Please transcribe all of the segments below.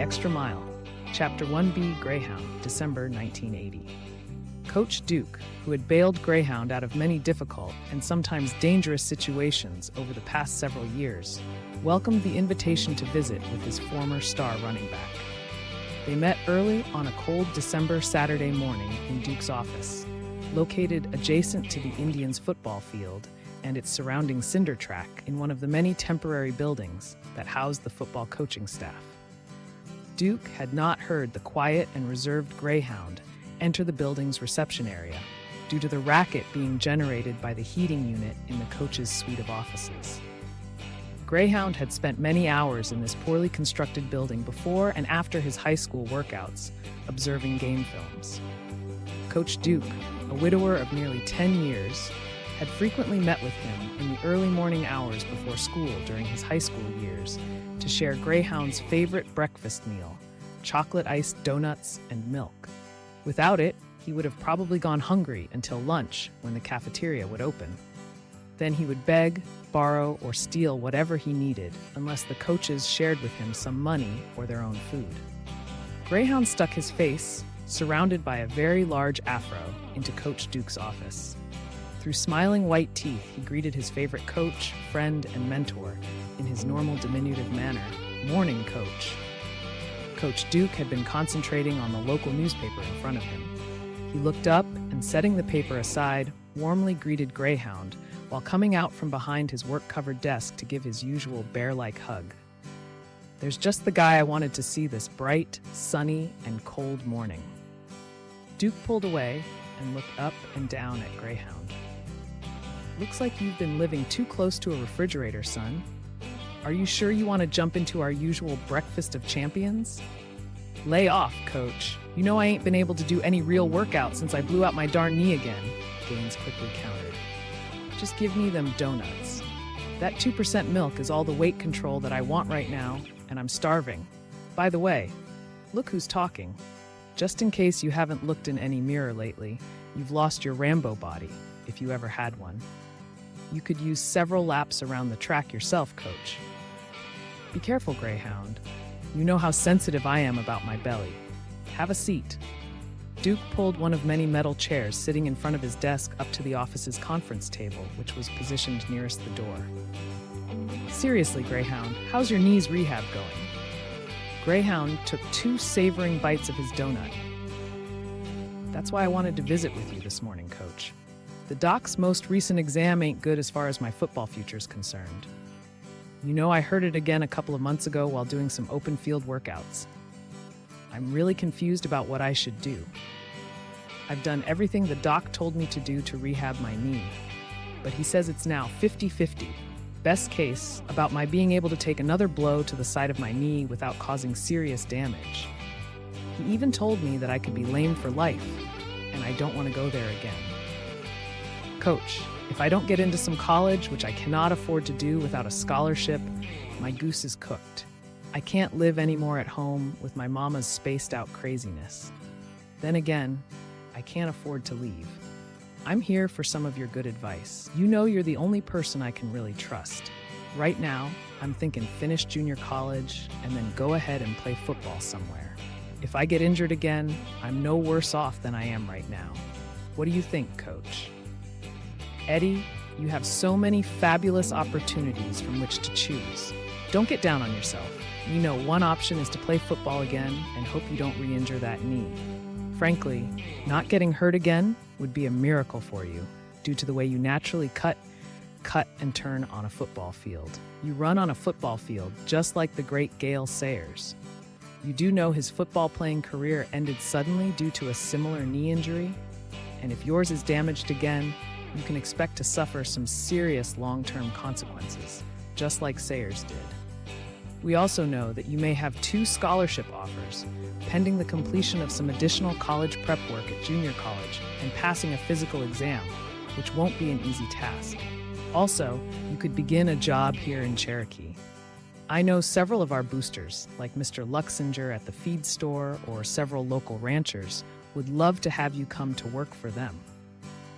Extra Mile, Chapter 1B, Greyhound, December 1980. Coach Duke, who had bailed Greyhound out of many difficult and sometimes dangerous situations over the past several years, welcomed the invitation to visit with his former star running back. They met early on a cold December Saturday morning in Duke's office, located adjacent to the Indians' football field and its surrounding cinder track in one of the many temporary buildings that housed the football coaching staff. Duke had not heard the quiet and reserved Greyhound enter the building's reception area due to the racket being generated by the heating unit in the coach's suite of offices. Greyhound had spent many hours in this poorly constructed building before and after his high school workouts, observing game films. Coach Duke, a widower of nearly 10 years, had frequently met with him in the early morning hours before school during his high school years to share Greyhound's favorite breakfast meal, chocolate-iced donuts and milk. Without it, he would have probably gone hungry until lunch when the cafeteria would open. Then he would beg, borrow, or steal whatever he needed unless the coaches shared with him some money or their own food. Greyhound stuck his face, surrounded by a very large afro, into Coach Duke's office. Through smiling white teeth, he greeted his favorite coach, friend, and mentor in his normal diminutive manner, "Morning, Coach." Coach Duke had been concentrating on the local newspaper in front of him. He looked up and, setting the paper aside, warmly greeted Greyhound while coming out from behind his work-covered desk to give his usual bear-like hug. "There's just the guy I wanted to see this bright, sunny, and cold morning." Duke pulled away and looked up and down at Greyhound. "Looks like you've been living too close to a refrigerator, son. Are you sure you want to jump into our usual breakfast of champions?" "Lay off, Coach. You know I ain't been able to do any real workout since I blew out my darn knee again," Gaines quickly countered. "Just give me them donuts. That 2% milk is all the weight control that I want right now, and I'm starving. By the way, look who's talking. Just in case you haven't looked in any mirror lately, you've lost your Rambo body, if you ever had one. You could use several laps around the track yourself, Coach." "Be careful, Greyhound. You know how sensitive I am about my belly. Have a seat." Duke pulled one of many metal chairs sitting in front of his desk up to the office's conference table, which was positioned nearest the door. "Seriously, Greyhound, how's your knees rehab going?" Greyhound took 2 savoring bites of his donut. "That's why I wanted to visit with you this morning, Coach. The doc's most recent exam ain't good as far as my football future's concerned. You know, I heard it again a couple of months ago while doing some open field workouts. I'm really confused about what I should do. I've done everything the doc told me to do to rehab my knee, but he says it's now 50-50. Best case, about my being able to take another blow to the side of my knee without causing serious damage. He even told me that I could be lame for life, and I don't want to go there again. Coach, if I don't get into some college, which I cannot afford to do without a scholarship, my goose is cooked. I can't live anymore at home with my mama's spaced-out craziness. Then again, I can't afford to leave. I'm here for some of your good advice. You know you're the only person I can really trust. Right now, I'm thinking finish junior college and then go ahead and play football somewhere. If I get injured again, I'm no worse off than I am right now. What do you think, Coach?" "Eddie, you have so many fabulous opportunities from which to choose. Don't get down on yourself. You know one option is to play football again and hope you don't re-injure that knee. Frankly, not getting hurt again would be a miracle for you due to the way you naturally cut, and turn on a football field. You run on a football field just like the great Gale Sayers. You do know his football playing career ended suddenly due to a similar knee injury? And if yours is damaged again, you can expect to suffer some serious long-term consequences, just like Sayers did. We also know that you may have 2 scholarship offers, pending the completion of some additional college prep work at junior college and passing a physical exam, which won't be an easy task. Also, you could begin a job here in Cherokee. I know several of our boosters, like Mr. Luxinger at the feed store or several local ranchers, would love to have you come to work for them.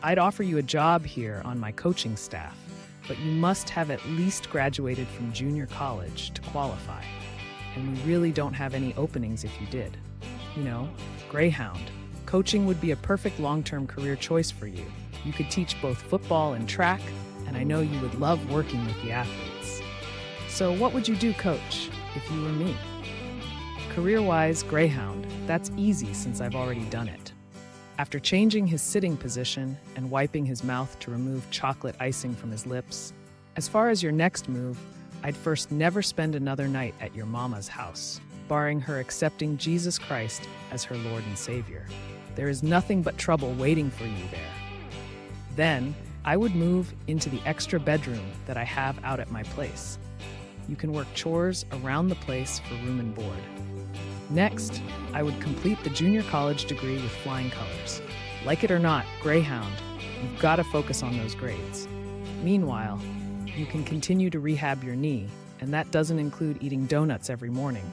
I'd offer you a job here on my coaching staff, but you must have at least graduated from junior college to qualify. and we really don't have any openings if you did. You know, Greyhound. Coaching would be a perfect long-term career choice for you. You could teach both football and track, and I know you would love working with the athletes. So what would you do, Coach, if you were me? Career-wise, Greyhound. That's easy since I've already done it. After changing his sitting position and wiping his mouth to remove chocolate icing from his lips, as far as your next move, I'd first never spend another night at your mama's house, barring her accepting Jesus Christ as her Lord and Savior. There is nothing but trouble waiting for you there. Then, I would move into the extra bedroom that I have out at my place. You can work chores around the place for room and board. Next, I would complete the junior college degree with flying colors. Like it or not, Greyhound, you've got to focus on those grades. Meanwhile, you can continue to rehab your knee, and that doesn't include eating donuts every morning,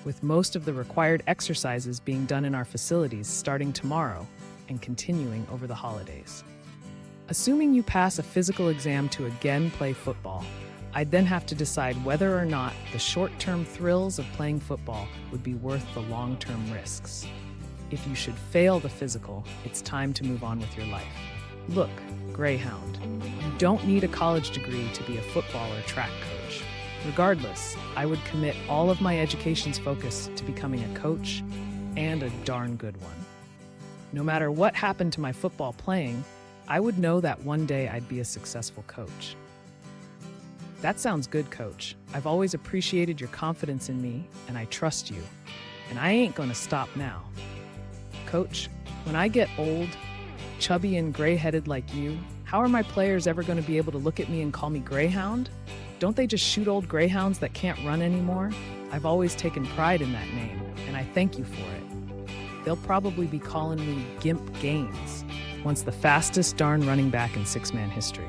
with most of the required exercises being done in our facilities starting tomorrow and continuing over the holidays. Assuming you pass a physical exam to again play football, I'd then have to decide whether or not the short-term thrills of playing football would be worth the long-term risks. If you should fail the physical, it's time to move on with your life. Look, Greyhound, you don't need a college degree to be a football or track coach. Regardless, I would commit all of my education's focus to becoming a coach, and a darn good one. No matter what happened to my football playing, I would know that one day I'd be a successful coach. That sounds good, Coach. I've always appreciated your confidence in me, and I trust you. And I ain't gonna stop now. Coach, when I get old, chubby and gray-headed like you, how are my players ever gonna be able to look at me and call me Greyhound? Don't they just shoot old greyhounds that can't run anymore? I've always taken pride in that name, and I thank you for it. They'll probably be calling me Gimp Gaines, once the fastest darn running back in six-man history.